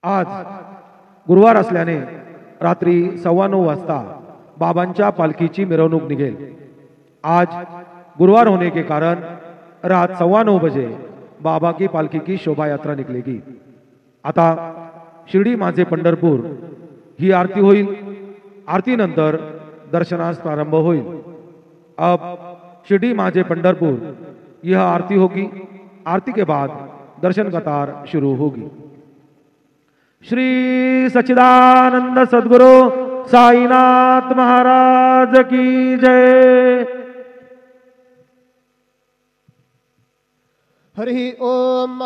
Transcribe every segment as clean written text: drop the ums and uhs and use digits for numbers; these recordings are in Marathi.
आज गुरुवार असल्याने रात्री 9:15 वाजता बाबांच्या पालखीची मिरवणूक निघेल। आज गुरुवार होने के कारण रात 9:15 बजे बाबा की पालखी की शोभा यात्रा निकलेगी। आता शिर्डी माझे पंढरपूर ही आरती होईल। आरती नंतर दर्शनास प्रारंभ होईल। अब शिर्डी माझे पंढरपुर यह आरती होगी। आरती के बाद दर्शन कतार शुरू होगी। श्री सच्चिदानंद सद्गुरु साईनाथ महाराज की जय। हरि ओम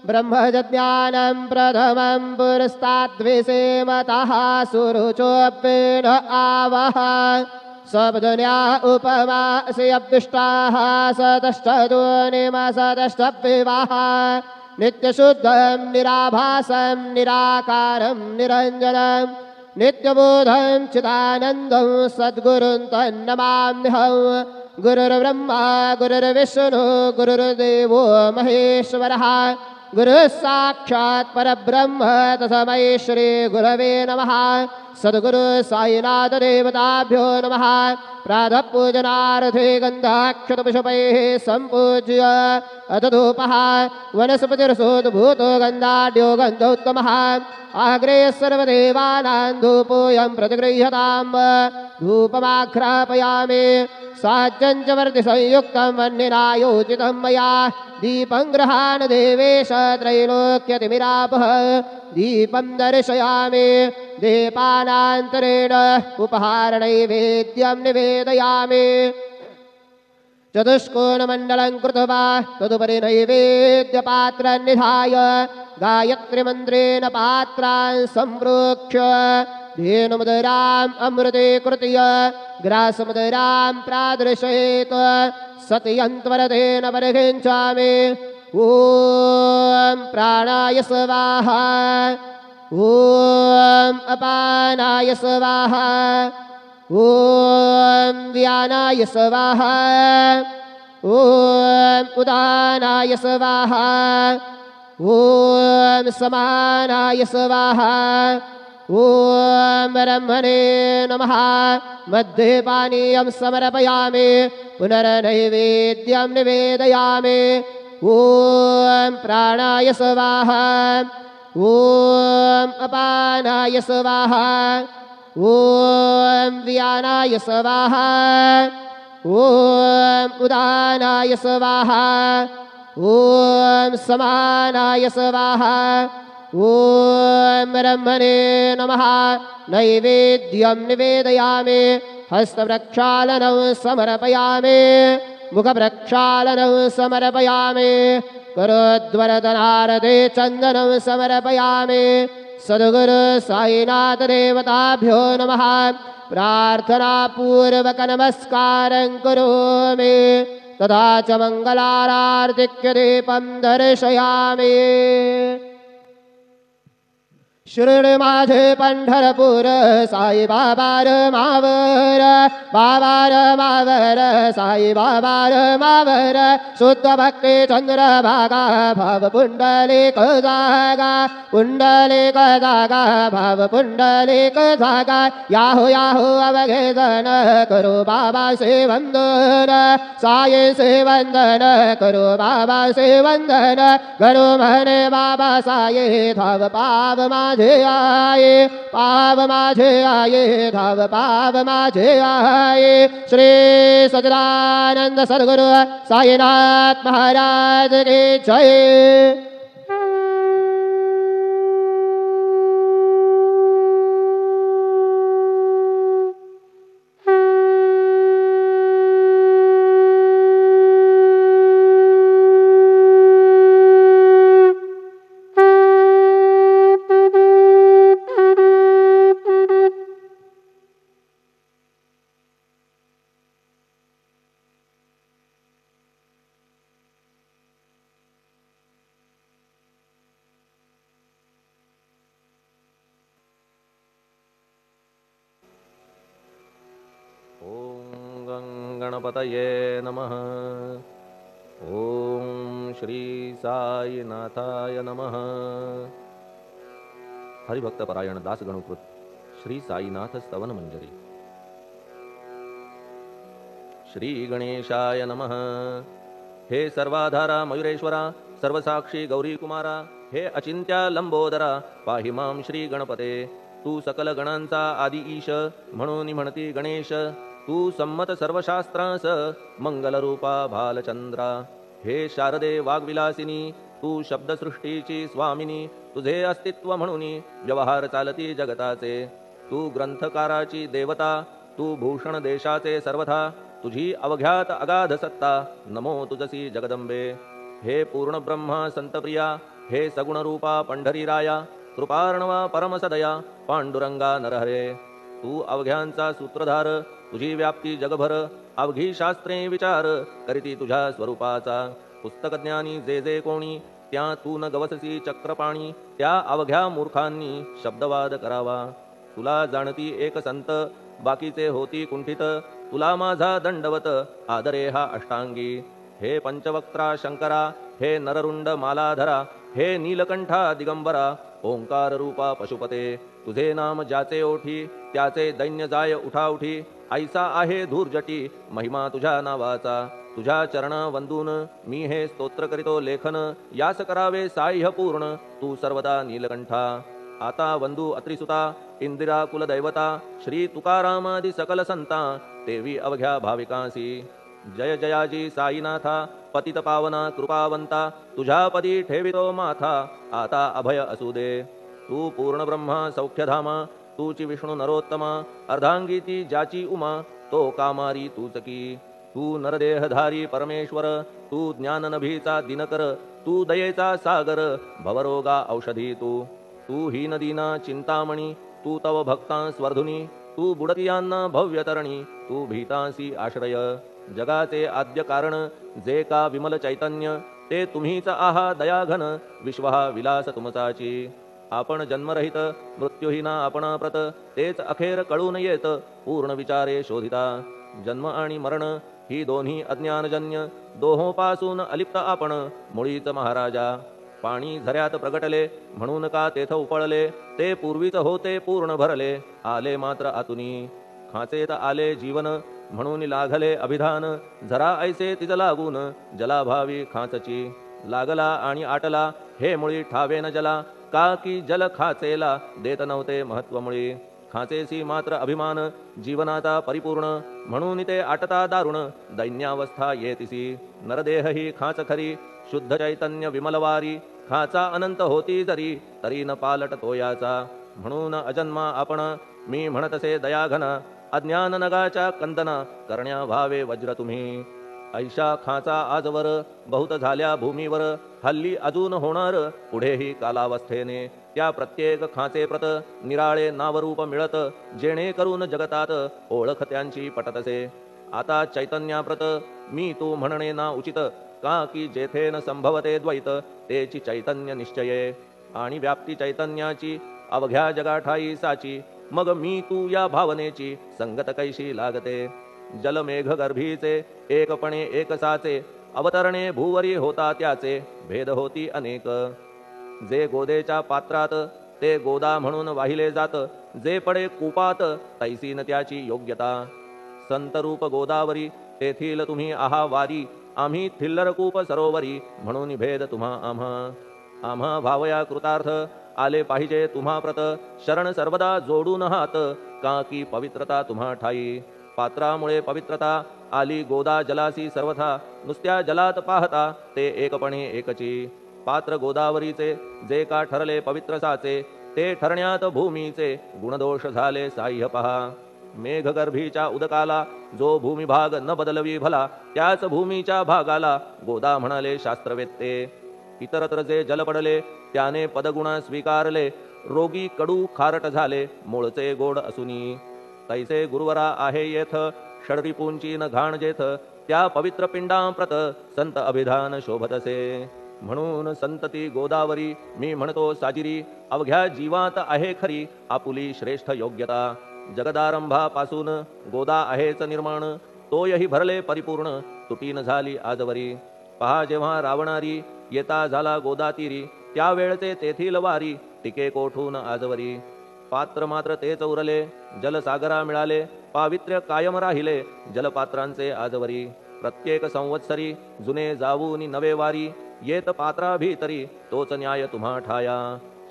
ब्रह्मज्ञानं प्रथमं पुरस्ताद्विषेमतः सुरुचोपेन आवह सबदुनिया उपमा से अब्दुष्टाः सतश्चदुनिमसतश्चविवाह नित्यशुद्धं निराभासं निराकारं निरञ्जनं नित्यबोधं चिदानन्दं सद्गुरुं तन्नमाम्यहं। गुरुर्ब्रह्मा गुरुर्विष्णु गुरुर्देवो महेश्वरः गुरुः साक्षात् परब्रह्म तस्मै श्री गुरवे नमः। सद्गुरु साईनाथ देवताभ्यो नमः। प्रातः पूजनार्थे गन्धाक्षतपुष्पैः सम्पूज्य अतधूपः वनस्पतिरसोद्भूतो गन्धाढ्यो गन्धोत्तमः। आग्रे सर्वदेवानां धूपोऽयं प्रतिगृह्यताम्। धूपमाघ्रापयामि साज्यं च वर्धिसंयुक्तं वह्निनायोजितं मया। दीपं गृहाण देवेश त्रैलोक्यतिमिरापः। दीपं दर्शयामि दीपानान्तरेण उपहारनैवेद्यं निवेदयामि। चतुष्कोणमण्डलं कृत्वा तदुपरि नैवेद्यपात्रं निधाय गायत्रीमन्त्रेण पात्रान् सम्प्रोक्ष्य धेनुमुदराम् अमृते कृत्य ग्रासमुदरां प्रादर्शयेत् सत्यन्त्वरतेन परिगृह्णामि। ॐ प्राणाय स्वाहा ॐ अपानाय स्वाहा ॐ व्यानाय स्वाहा ॐ उदानाय स्वाहा ॐ समानाय स्वाहा ॐ ब्रह्मणे नमः। मध्ये पानीयं समर्पयामि पुनर्नैवेद्यं निवेदयामि। ॐ प्राणाय स्वाहा ॐ अपानाय स्वाहा ॐ व्यानाय स्वाहा ॐ उदानाय स्वाहा ॐ समानाय स्वाहा ॐ ब्रह्मणे नमः। नैवेद्यं निवेदयामि। हस्तप्रक्षालनं समर्पयामि मुखप्रक्षालनं समर्पयामि। करोद्वरदनारते चन्दनं समर्पयामि। सद्गुरु साईनाथ देवताभ्यो नमः। प्रार्थनापूर्वक नमस्कारं करोमि। तथा च मङ्गलारार्तिक्यदीपं दर्शयामि। शिर्डी माझे पंढरपूर साई बाबार मावर बाबार मावर साई बाबार मावर शुद्ध भक्ती चंद्रभागा भाव पुंडलिक जागा पुंडलिक जागा भाव पुंडलिक जागा। याहो याहो अवघे जन करो बाबा से वंदन साई से वंदन करो बाबा से वंदन करो म्हणे बाबा साई धाव पाव माझे आये पाव माझे आये धाव पाव माझे आये। श्री सच्चिदानंद सद्गुरु साईनाथ महाराज की जय। गणपतये नमः। ओम श्री साईनाथाय नमः। हरिभक्तपरायण दासगणुकृत श्री साईनाथ स्तवन मंजरी. श्री गणेशाय नमः. हे सर्वाधारा मयुरेश्वरा, सर्वसाक्षी गौरी कुमारा, हे अचिंत्या लंबोदरा, पाहि मां श्री गणपते. तू सकल गणांचा आदि ईश, म्हणून म्हणती गणेश. तू संमत सर्वशास्त्रांस, मंगलरूपा भालचंद्रा. हे शारदे वाग्विलासिनी, तू शब्दसृष्टीची स्वामिनी. तुझे अस्तित्व म्हणून व्यवहार चालती जगताचे. तू ग्रंथकाराची देवता, तू भूषण देशाचे सर्वथा. तुझी अवघ्यात अगाध सत्ता, नमो तुझसी जगदंबे. हे पूर्ण ब्रह्मा संतप्रिया, हे सगुणरूपा पंढरीराया. कृपार्णवा परमसदया, पांडुरंगा नरहरे. तू अवघ्यांचा सूत्रधार, तुझी व्याप्ती जगभर. अवघी शास्त्रे विचार करीती तुझ्या स्वरूपाचा. पुस्तकज्ञानी जे जे कोणी, त्या तू न गवससी चक्रपाणी. त्या अवघ्या मूर्खांनी शब्दवाद करावा. तुला जाणती एक संत, बाकीचे होती कुंठित. तुला माझा दंडवत, आदरे हा अष्टांगी. हे पंचवक्त्रा शंकरा, हे नररुंड मालाधरा, हे नीलकंठा दिगंबरा. ओंकार रूपा पशुपते, तुझे नाम ज्याचे ओठी, त्याचे दैन्य जाय उठाउठी. ऐसा आहे धूर्जटी, महिमा तुझ्या नावाचा. तुझ्या चरणा वंदून मी हे स्तोत्र करीतो लेखन. यास करावे साह्य पूर्ण, तू सर्वदा नीलकंठा. आता वंदू अत्रिसुता, इंदिरा कुलदैवता. श्री तुकारामादि सकल संता, देवी अवघ्या भाविकांसी. जय जयाजी साईनाथा, पतित पावना कृपावंता. तुझ्या पदी ठेवितो माथा, आता अभय असू दे. तू पूर्ण ब्रह्मा सौख्यधामा, तूची विष्णू नरोत्तमा. अर्धांगी ती ज्याची उमा, तो कामारी तूच की. तू नरदेहधारी परमेश्वर, तू ज्ञाननभीचा दिनकर. तू दयेचा सागर, भवरोगा औषधी तू. तू ही नदीना चिंतामणी, तू तव भक्तां स्वर्धुनी. तू बुडतियांना भव्यतरणी, तू भीतांसी आश्रय. जगाचे आद्य कारण, जे का विमल चैतन्य. ते तुम्हीच आहा दयाघन, विश्वहा विलास तुमचाची. आपण जन्मरहित, मृत्यूहीना आपणाप्रत. तेच अखेर कळून येत, पूर्ण विचारे शोधिता. जन्म आणि मरण ही दोन्ही अज्ञानजन्य. दोहोपासून अलिप्त आपण, मुळीच महाराजा. पाणी झऱ्यात प्रगटले, म्हणून का तेथ उपळले. ते पूर्वीच होते पूर्ण भरले, आले मात्र आतुनी. खाचेत आले जीवन, म्हणून लागले अभिधान. झरा ऐसे तिज लागून, जलाभावी खाचची. लागला आणि आटला, हे मुळी ठावे न जला. का की जल खाचेला देत नव्हते महत्व मुळी. खाचेसी मात्र अभिमान, जीवनाचा परिपूर्ण. म्हणून ते आटता दारुण, दैन्यावस्था येतिसी. नरदेह ही खाच खरी, शुद्ध चैतन्य विमलवारी. खाचा अनंत होती जरी, तरी न पालट तोयाचा. म्हणून अजन्मा आपण, मी म्हणतसे दयाघना. अज्ञान नगाच्या कंदना, करण्या व्हावे वज्र तुम्ही. ऐशा खाचा आजवर, बहुत झाल्या भूमीवर. हल्ली अजून होणार, पुढेही कालावस्थेने. त्या प्रत्येक खाचे प्रत, निराळे नावरूप मिळत. जेणे करून जगतात, ओळख त्यांची पटतसे. आता चैतन्याप्रत, मी तू म्हणणे ना उचित. का की जेथे न संभवते द्वैत, तेची चैतन्य निश्चये. आणि व्याप्ती चैतन्याची, अवघ्या जगाठाई साची. मग मी तू या भावनेची, संगत कैशी लागते. जलमेघ गर्भीचे, एकपणे एकसाचे. अवतरणे भूवरी होता त्याचे, भेद होती अनेक. जे गोदेच्या पात्रात, ते गोदा म्हणून वाहिले जात. जे पडे कूपात, तैसी न त्याची योग्यता. संतरूप गोदावरी, तेथील तुम्ही आहा वारी. आम्ही थिल्लरकूप सरोवरी, म्हणून भेद तुम्हा आम्हा. आम्हा भावया कृतार्थ, आले पाहिजे तुम्हा प्रत. शरण सर्वदा जोडून हात, का की पवित्रता तुम्हा ठाई. पात्रामुळे पवित्रता, आली गोदा जलासी सर्वथा. नुसत्या जलात पाहता, ते एकपणे एकची. पात्र गोदावरीचे, जे का ठरले पवित्र साचे. ते ठरण्यात भूमीचे, गुणदोष झाले साह्य पहा. मेघगर्भीच्या उदकाला, जो भूमिभाग न बदलवी भला. त्याच भूमीच्या भागाला, गोदा म्हणाले शास्त्रवेत्ते. इतरत्र जे जल पडले, त्याने पदगुणा स्वीकारले. रोगी कडू खारट झाले, मूळचे गोड असुनी. तैसे गुरुवरा आहे येथ, षडरिपूंची न घाण जेथ. त्या पवित्र पिंडांप्रत, संत अभिधान शोभतसे. म्हणून संतती गोदावरी, मी म्हणतो साजिरी. अवघ्या जीवात आहे खरी, आपुली श्रेष्ठ योग्यता. जगदारंभापासून गोदा आहेच निर्माण. तोयही भरले परिपूर्ण, तुटीन झाली आजवरी. पहा जेव्हा रावणारी, येता झाला गोदातीरी. त्यावेळचे तेथील वारी, टिके कोठून आजवरी पात्र मात्र तेच उरले जलसागरा मिळाले पावित्र्य कायम राहिले जलपात्रांचे आजवरी प्रत्येक संवत्सरी जुने जाऊनी नवे वारी येत पात्रा भीतरी तोच न्याय तुम्हा ठाया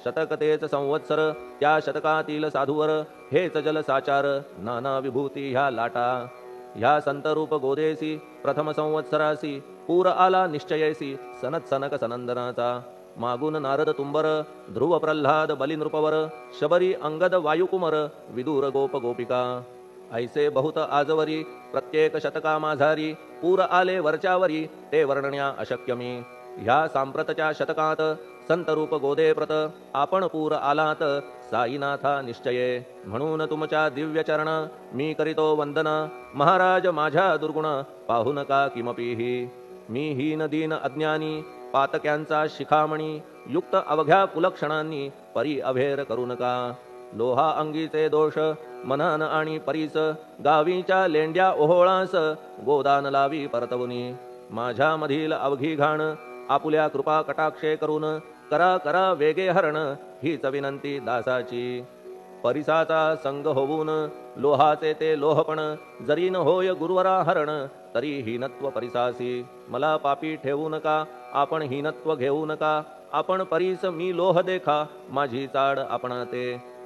शतक तेच संवत्सर त्या शतकातील साधूवर हेच जलसाचार नाना विभूती ह्या लाटा ह्या संतरूप गोदेसी प्रथम संवत्सरासी पूर आला निश्चयेसी सनत सनक सनंदनाचा मागून नारद तुंबर ध्रुव प्रल्हाद बलिनृपवर शबरी अंगद वायुकुमर विदूर गोप गोपिका ऐसे बहुत आजवरी प्रत्येक शतका माझारी पूर आले वरच्यावरी ते वर्णण्या अशक्यमी ह्या सांप्रतच्या शतकात संतरूप गोदे प्रत आपण पूर आलात साईनाथा निश्चये म्हणून तुमच्या दिव्य चरण मी करीतो वंदन महाराज माझ्या दुर्गुण पाहू नका किमपीही मी हीन दीन अज्ञानी पातक्यांचा शिखामणी युक्त अवघ्या कुलक्षणांनी परी अभेर करू नका लोहा अंगीचे दोष मनान आणि परीस गावीच्या लेंड्या ओहोळास गोदान लावी परतवुनी माझ्या मधील अवघी घाण आपुल्या कृपा कटाक्षे करून करा करा वेगे हरण हीच विनंती दासाची परिसाचा संग होऊन लोहाचे ते लोहपण जरी न होय गुरुवरा हरण तरी हीनत्व परिसासी मला पापी ठेवू नका आपण हीनत्व घेऊ नका आपण परीस मी लोह देखा माझी चाड आपणाते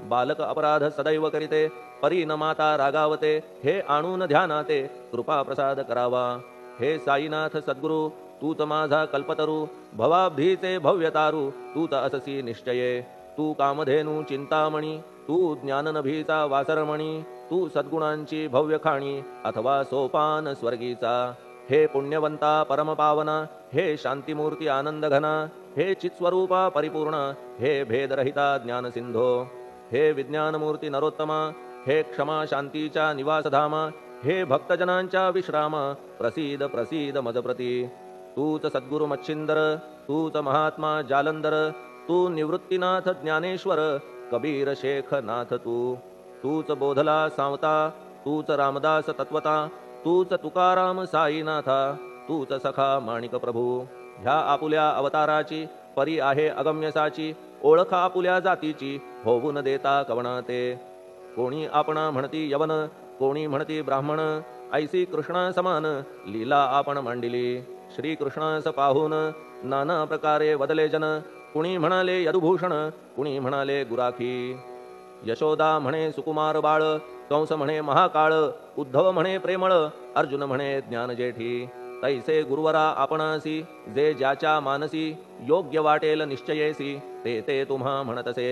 बालक अपराध सदैव करीते परी न माता रागावते हे आणून ध्यानाते कृपा प्रसाद करावा हे साईनाथ सद्गुरु तूच माझा कल्पतरू भवाब्धीचे भव्यतारू तूच अससी निश्चये तू कामधेनू चिंतामणी तू ज्ञाननभीचा वासरमणी तू सद्गुणांची भव्य खाणी अथवा सोपान स्वर्गीचा हे पुण्यवंता परमपावना हे शांतिमूर्ती आनंद घना हे चित्स्वरूपा परिपूर्ण हे भेदरहिता ज्ञानसिंधो हे विज्ञानमूर्ती नरोत्तमा हे क्षमा शांतीच्या निवासधामा हे भक्तजनांच्या विश्रामा प्रसीद प्रसीद मजप्रती तूच सद्गुरु मच्छिंदर तूच महात्मा जालंदर तू निवृत्तीनाथ ज्ञानेश्वर कबीर शेख नाथ तूच बोधला सावता तूच रामदास तत्वता तूच तुकाराम साईनाथा तूच सखा माणिक प्रभू ह्या आपुल्या अवताराची परी आहे अगम्यसाची ओळख आपुल्या जातीची होऊन देता कवणाते कोणी आपणा म्हणती यवन कोणी म्हणती ब्राह्मण ऐसी कृष्णा समान लीला आपण मांडिली श्री कृष्णास पाहून नाना प्रकारे वदले जन कुणी म्हणाले यदुभूषण कुणी म्हणाले गुराखी यशोदा म्हणे सुकुमार बाळ कंस म्हणे महाकाळ उद्धव म्हणे प्रेमळ अर्जुन म्हणे ज्ञानजेठी तैसे गुरुवरा आपणासी जे ज्याच्या मानसी योग्य वाटेल निश्चयेसी ते ते तुम्हा म्हणतसे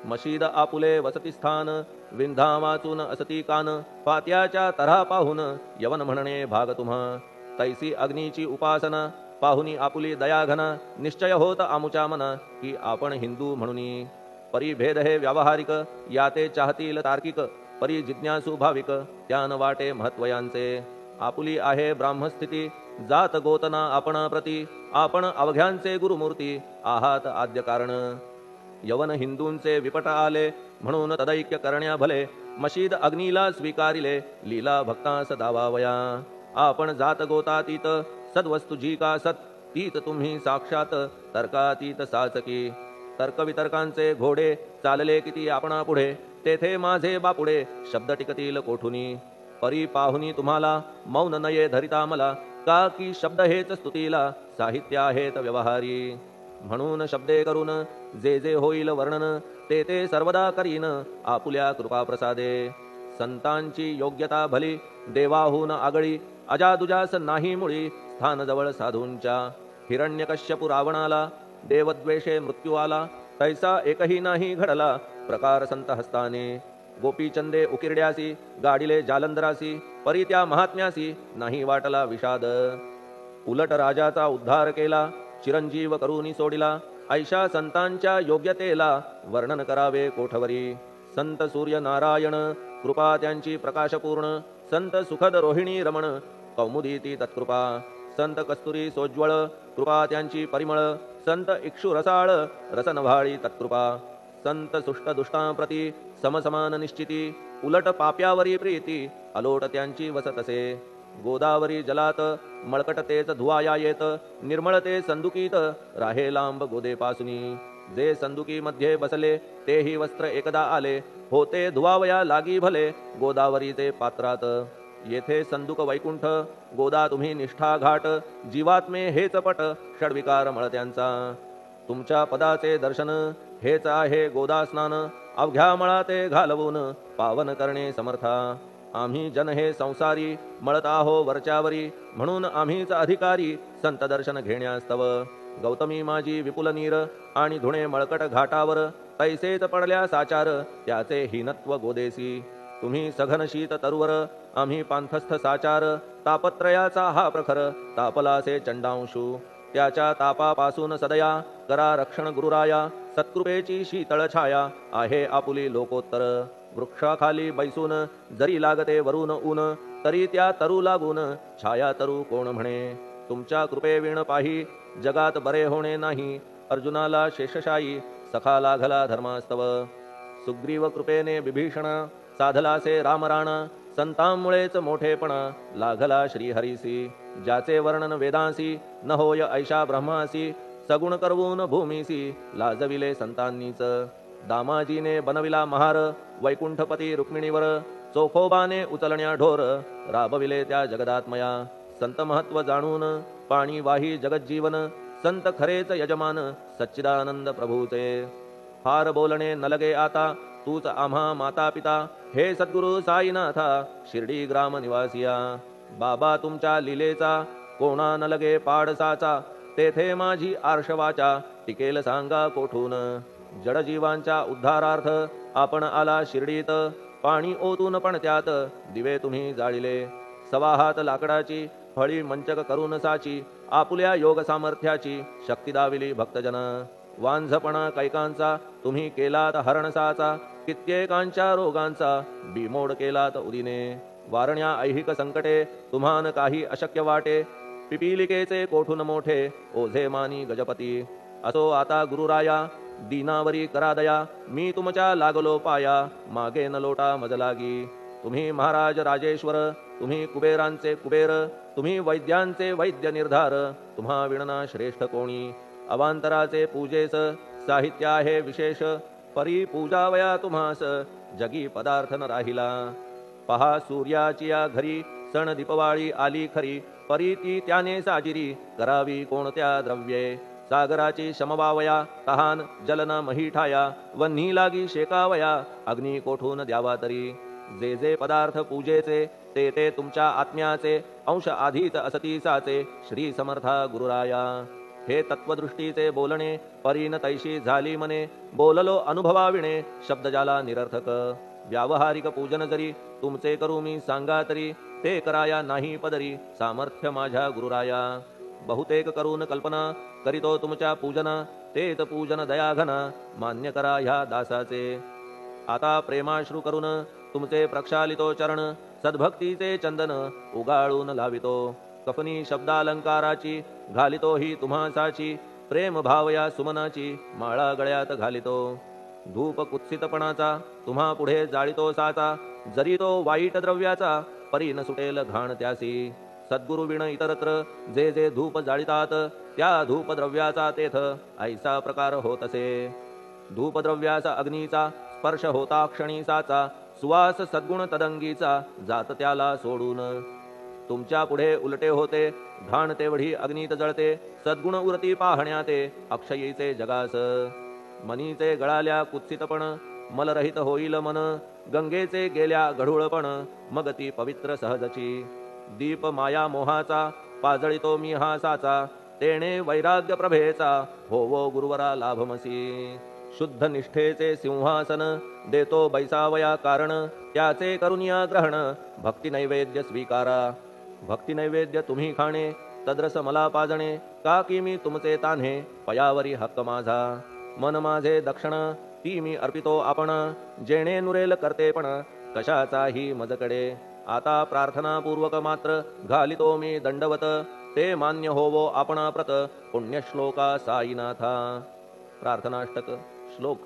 मशीद आपुले वसती स्थान विंधा वाचून असती कान पात्याच्या तऱ्हा पाहून यवन म्हणणे भाग तुम्हा तैसी अग्नीची उपासना पाहुनी आपुली दयाघना निश्चय होत आमुच्या मना की आपण हिंदू म्हणूनी परी भेद हे व्यावहारिक याते चाहतील तार्किक परी जिज्ञासू भाविक त्यान वाटे महत्वयांचे आपुली आहे ब्राह्मस्थिती जात गोतना आपणा प्रती आपण अवघ्यांचे गुरुमूर्ती आहात आद्य कारण यवन हिंदूंचे विपट आले म्हणून तदैक्य करण्या भले मशीद अग्नीला स्वीकारिले लीला भक्तास दावावया आपण जात गोतातीत सद्वस्तु जी का सत तीत तुम्ही साक्षात तर्कातीत साचकी तर्कवितर्कांचे घोडे चालले किती आपणा पुढे तेथे माझे बापुडे शब्द टिकतील कोठुनी परी पाहुनी तुम्हाला मौन नये धरिता मला का की शब्द हेच स्तुतीला साहित्य आहेत व्यवहारी म्हणून शब्दे करून जे जे होईल वर्णन ते ते सर्वदा करीन आपुल्या कृपा प्रसादे संतांची योग्यता भली देवाहून आगळी अजादुजास नाही मुळी स्थान जवळ साधूंच्या हिरण्यकश्यपु रावणाला देवद्वेषे मृत्यू आला तैसा एकही नाही घडला प्रकार संत हस्ताने गोपीचंदे उकिरड्यासी गाडिले जालंधरासी परी त्या महात्म्यासी नाही वाटला विषाद उलट राजाचा उद्धार केला चिरंजीव करूनी सोडिला ऐशा संतांच्या योग्यतेला वर्णन करावे कोठवरी संत सूर्य नारायण कृपा त्यांची प्रकाशपूर्ण संत सुखद रोहिणी रमण कौमुदी ती तत्कृपा संत कस्तुरी सोज्वळ कृपा त्यांची परिमळ संत इक्षु रसाळ रसनभाळी तत्कृपा संत सुष्ट दुष्टांप्रती समसमान निश्चिती उलट पाप्यावरी प्रीती अलोट त्यांची वसतसे गोदावरी जलात मळकट तेच धुवाया येत निर्मळ ते संदुकीत राहे लांब गोदेपासुनी जे संदुकी मध्ये बसले तेही वस्त्र एकदा आले, होते धुवावया लागी भले गोदावरीचे पात्रात. येथे संदुक वैकुंठ गोदा तुम्ही निष्ठा घाट, जीवात्मे हेच पट षडविकार मळत्यांचा. तुमच्या पदाचे दर्शन हेच आहे गोदा स्नान, अवघ्या मळाते घालवून पावन करणे समर्था. आम्ही जन हे संसारी मळत आहो वरच्यावरी, म्हणून आम्हीच अधिकारी संत दर्शन घेण्यास्तव. गौतमी माझी विपुल नीर आणि धुणे मळकट घाटावर, तैसेच पडल्या साचार त्याचे हीनत्व गोदेसी. तुम्ही सघन शीत तरुवर आम्ही पांथस्थ साचार, तापत्रयाचा हा प्रखर तापलासे चंडांशू. त्याच्या तापापासून सदया करा रक्षण गुरुराया, सत्कृपेची शीतळ छाया आहे आपुली लोकोत्तर. वृक्षाखाली बैसून जरी लागते वरून ऊन, तरी त्या तरू लागून छाया तरू कोण म्हणे. तुमच्या कृपेविण पाही जगात बरे होणे नाही, अर्जुनाला शेषशायी सखा लागला धर्मास्तव. सुग्रीव कृपेने विभीषण साधलासे रामराणा, संतांमुळेच मोठेपणा लागला श्रीहरीसी. ज्याचे वर्णन वेदांसी न होय ऐशा ब्रह्मासी, सगुण करवून भूमीसी लाजविले संतांनीच. दामाजीने बनविला महार वैकुंठपती रुक्मिणीवर, चोखोबाने उचलण्या ढोर राबविले त्या जगदात्मया. संत महत्व जाणून पाणी वाही जगज्जीवन, संत खरेच यजमान सच्चिदानंद प्रभूचे. फार बोलणे न लगे आता तूच आम्हा माता पिता, हे सद्गुरु साईनाथा शिर्डी ग्राम निवासिया. बाबा तुमच्या लीलेचा कोणा न लगे पाडसाचा, तेथे माझी आर्षवाचा टिकेल सांगा कोठून. जडजीवांच्या उद्धारार्थ आपण आला शिर्डीत, पाणी ओतून पण त्यात दिवे तुम्ही जाळिले. सवा हात लाकडाची फळी मंचक करून साची, आपुल्या योग सामर्थ्याची शक्ती दाविली भक्तजन. वांझपणा कैकांचा तुम्ही केलात हरणसाचा, कित्येकांच्या रोगांचा बिमोड केलात उदिने. वारण्या ऐहिक संकटे तुम्हान काही अशक्य वाटे, पिपीलिकेचे कोठून मोठे ओझे मानी गजपती. असो आता गुरुराया दीनावरी करा दया, मी तुमच्या लागलो पाया मागे न लोटा मजलागी. तुम्ही महाराज राजेश्वर, तुम्ही कुबेरांचे कुबेर, तुम्ही वैद्यांचे वैद्य निर्धार, तुम्हा विणना श्रेष्ठ कोणी. अवांतराचे पूजेस साहित्य आहे विशेष, परी पूजावया तुम्हास जगी पदार्थ न राहिला. पहा सूर्याची या घरी सण दीपवाळी आली खरी, परी ती त्याने साजिरी करावी कोणत्या द्रव्ये. सागराची शमवावया तहान जलन मही ठाया, वन्ही लागी शेकावया अग्नी कोठून द्यावा तरी. जे जे पदार्थ पूजेचे ते ते तुमच्या आत्म्याचे, अंश आधीच असतीसाचे श्री समर्था गुरुराया. हे तत्वदृष्टीचे बोलणे परीन तैशी झाली मने, बोललो अनुभवाविणे शब्द जाला निरर्थक. व्यावहारिक पूजन जरी तुमचे करू मी सांगा तरी, ते कराया नाही पदरी सामर्थ्य माझ्या गुरुराया. बहुतेक करून कल्पना करीतो तुमच्या पूजन, तेच पूजन दयाघन मान्य करा ह्या दासाचे. आता प्रेमाश्रू करून तुमचे प्रक्षालितो चरण, सद्भक्तीचे चंदन उगाळून लावितो. कफनी शब्दालंकाराची घालितो ही तुम्हासाची, प्रेम भावया सुमनाची माळा गळ्यात घालितो. धूप कुत्सितपणाचा तुम्हा पुढे जाळितो साचा, जरी तो वाईट द्रव्याचा परी न सुटेल घाण त्यासी. सद्गुरु विण इतरत्र जे जे धूप जाळितात, त्या धूपद्रव्याचा तेथ ऐसा प्रकार होत असे. धूपद्रव्याचा अग्नीचा स्पर्श होता क्षणीसाचा, सुवास सद्गुण तदंगीचा जात त्याला सोडून. तुमच्या पुढे उलटे होते घाण तेवढी अग्नीत जळते, सद्गुण उरती पाहण्याते अक्षयीचे जगास. मनीचे गळाल्या कुत्सितपण मलरहित होईल मन, गंगेचे गेल्या गढूळपण मग ती पवित्र सहजची. दीप माया मोहाचा पाजळितो मी हा साचा, तेणे वैराग्य प्रभेचा होवो गुरुवरा लाभमसी. शुद्ध निष्ठेचे सिंहासन देतो बैसावया कारण, त्याचे करुनिया ग्रहण भक्ती नैवेद्य स्वीकारा. भक्ती नैवेद्य तुम्ही खाणे तद्रस मला पाजणे, का की मी तुमचे तान्हे पयावरी हक्क माझा. मन माझे दक्षिण ती मी अर्पितो आपण, जेणे नुरेल करतेपण कशाचाही मजकडे. आता प्रार्थनापूर्वक मात्र घालितो मी दंडवत, ते मान्य होवो आपणाप्रत पुण्यश्लोका साईनाथा. प्रार्थनाष्टक श्लोक.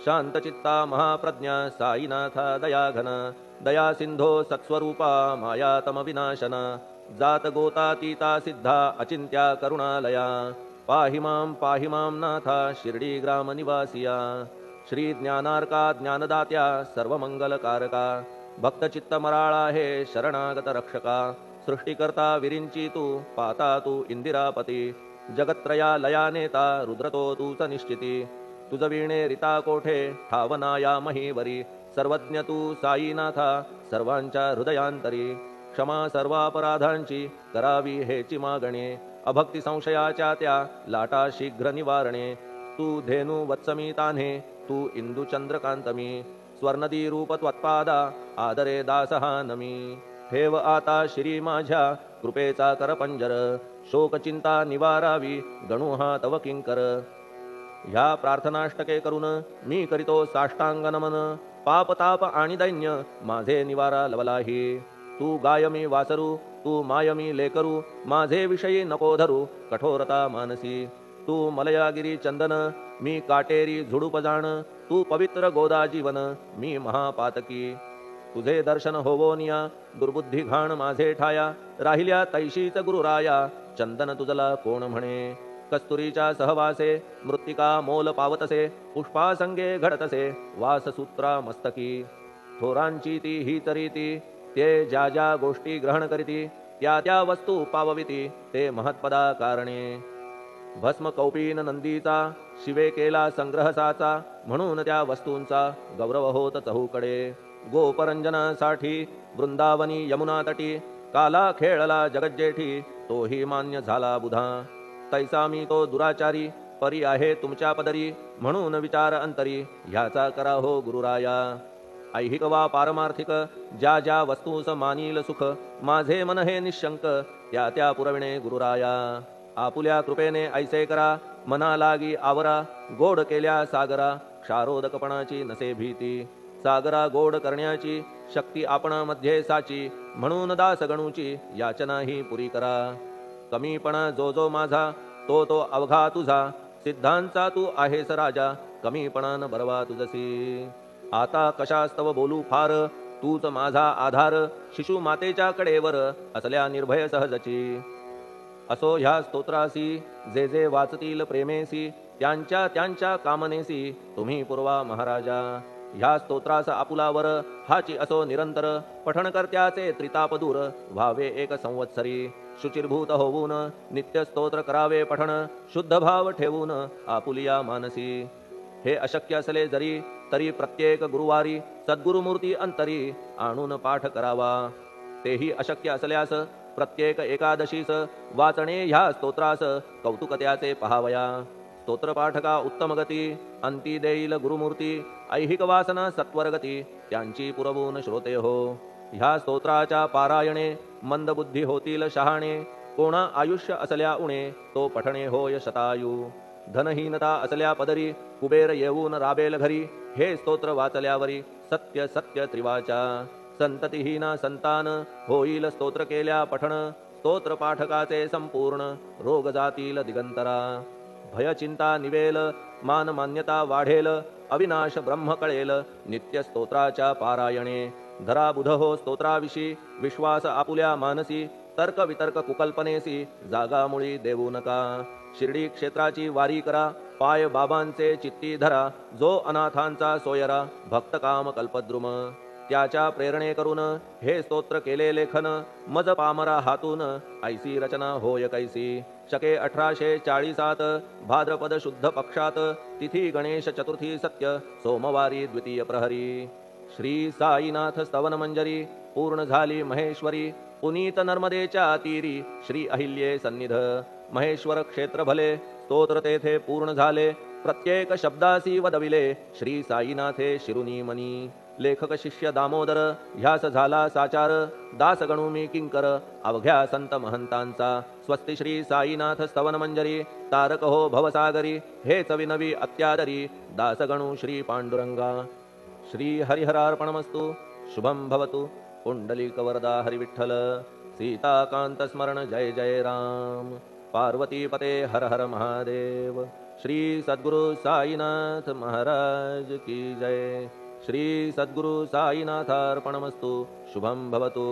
शांतचित्ता महाप्रज्ञा साईनाथा दयाघन, दया सिंधो सत्स्वरूपा मायातम विनाशन. जात गोतातीता सिद्धा अचिंत्या करुणालया, पाहि मां नाथा शिर्डी ग्राम निवासिया श्री ज्ञानार्का ज्ञानदात्या सर्वमंगलकारका भक्तचित्त मराळा हे शरणागत रक्षका सृष्टिकर्ता विरिंची तू पाता तू इंदिरापती जगत्त्रया लया नेता रुद्रतो तूच निश्चिती तुझ वीणे रिता कोठे ठावनाया महीवरी सर्वज्ञ तू साईनाथा सर्वांच्या हृदयांतरी क्षमा सर्वापराधांची करावी हेची मागणे अभक्ती संशयाच्या त्या लाटा शीघ्र निवारणे तू धेनु वत्समी तान्हे तू इंदू चंद्रकांतमी स्वर्णदी रूप त्वत्पादा आदरे दासहा नमी ठेव आता श्री माझ्या कृपेचा करपंजर शोकचिंता निवारावी गणू हा तव किंकर ह्या प्रार्थनाष्टके करून मी करीतो साष्टांग नमन पाप ताप आणि दैन्य माझे निवारा लवलाही तू गायमी वासरू तू मायमी लेकरू माझे विषयी नको धरू कठोरता मानसी तू मलयागिरी चंदन मी काटेरी झुडूप जाण तू पवित्र गोदा जीवन मी महापातकी तुझे दर्शन होवोनिया दुर्बुद्धी घाण माझे ठाया राहिल्या तैशीच गुरुराया चंदन तुझला कोण म्हणे कस्तुरीच्या सहवासे मृत्तिका मोल पावतसे पुष्पासंगे घडतसे वाससूत्रा मस्तकी थोरांची ती ही तरीती ते ज्या ज्या गोष्टी ग्रहण करीती त्या त्या वस्तू पावविती ते महत्पदा कारणे भस्म कौपीन नंदीचा शिवे केला संग्रहसाचा म्हणून त्या वस्तूंचा गौरव होत चहूकडे गोपरंजनासाठी वृंदावनी यमुना तटी काला खेळला जगज्जेठी तोही मान्य झाला बुधा तैसा मी तो दुराचारी परी आहे तुमच्या पदरी म्हणून विचार अंतरी ह्याचा करा हो गुरुराया ऐहिक वा पारमार्थिक ज्या ज्या वस्तूस मानील सुख माझे मन हे निशंक त्या त्या पुरविणे गुरुराया आपुल्या कृपेने ऐसे करा मना लागी आवरा गोड केल्या सागरा क्षारोदकपणाची नसे भीती सागरा गोड करण्याची शक्ती आपणामध्ये साची म्हणून दास गणूची याचना ही पुरी करा कमीपणा जो जो माझा तो तो अवघा तुझा सिद्धांचा तू आहेस राजा कमीपणान बरवा तुझसी आता कशास्तव बोलू फार तूच माझा आधार शिशु मातेच्या कडेवर असल्या निर्भय सहजची असो ह्या स्तोत्रासी जे जे वाचतील प्रेमेसी त्यांच्या त्यांच्या कामनेसी तुम्ही पुरवा महाराजा ह्या स्तोत्रास आपुलावर हाची असो निरंतर पठणकर्त्याचे त्रितापदूर व्हावे एक संवत्सरी शुचिर्भूत होऊन नित्य स्तोत्र करावे पठण शुद्ध भाव ठेवून आपुलिया मानसी हे अशक्य असले जरी तरी प्रत्येक गुरुवारी सद्गुरुमूर्ती अंतरी आणून पाठ करावा तेही अशक्य असल्यास प्रत्येक एकादशीस वाचणे ह्या स्तोत्रास कौतुक त्याचे पहावया स्तोत्रपाठका उत्तम गती अंती देईल गुरुमूर्ती ऐहिक वासना सत्वरगती त्यांची पुरवून श्रोते हो ह्या स्तोत्राच्या पारायणे मंदबुद्धी होतील शहाणे कोणा आयुष्य असल्या उणे तो पठणे होय शतायू धनहीनता असल्या पदरी कुबेर येऊन राबेल घरी हे स्तोत्र वाचल्यावरी सत्य सत्य त्रिवाचा संततिहीना संतान होईल स्तोत्र केल्या पठण स्तोत्र पाठकाचे संपूर्ण रोग जातील दिगंतरा भय चिंता निवेल मान मान्यता वाढेल अविनाश ब्रह्म कळेल नित्य स्तोत्राच्या पारायणे धरा बुध हो स्तोत्राविषयी विश्वास आपुल्या मानसी तर्क वितर्क कुकल्पनेसी जागा मुळी देऊ नका शिर्डी क्षेत्राची वारी करा पाय बाबांचे चित्ती धरा जो अनाथांचा सोयरा भक्त काम कल्पद्रुम त्याच्या प्रेरणे करून हे स्तोत्र केले लेखन मज पामरा हातून ऐसी रचना होय कैसी शके 1840 भाद्रपद शुद्ध पक्षात तिथी गणेश चतुर्थी सत्य सोमवारी द्वितीय प्रहरी श्री साईनाथ स्तवन मंजरी पूर्ण झाली महेश्वरी पुनीत नर्मदेच्या तीरी श्री अहिल्ये सन्निध महेश्वर क्षेत्र भले स्तोत्र तेथे पूर्ण झाले प्रत्येक शब्दासी वदविले श्री साईनाथे शिरुनी मनी लेखक शिष्य दामोदर ह्यास झाला साचार दास गणू मी किंकर अवघ्या संत महंतांचा स्वस्ति श्री साईनाथ स्तवन मंजरी तारक हो भवसागरी हेच विनवी अत्यादरी दास गणू श्री पांडुरंगा श्री हरिहरार्पणमस्तु शुभम भवतु पुंडलिक वरदा हरिविठ्ठल सीताकांत स्मरण जय जय राम पार्वती पते हर हर महादेव श्री सद्गुरु साईनाथ महाराज की जय श्री सद्गुरु साईनाथार्पणमस्तु शुभम भवतु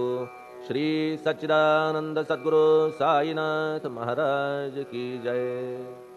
श्री सच्चिदानंद सद्गुरु साईनाथ महाराज की जय।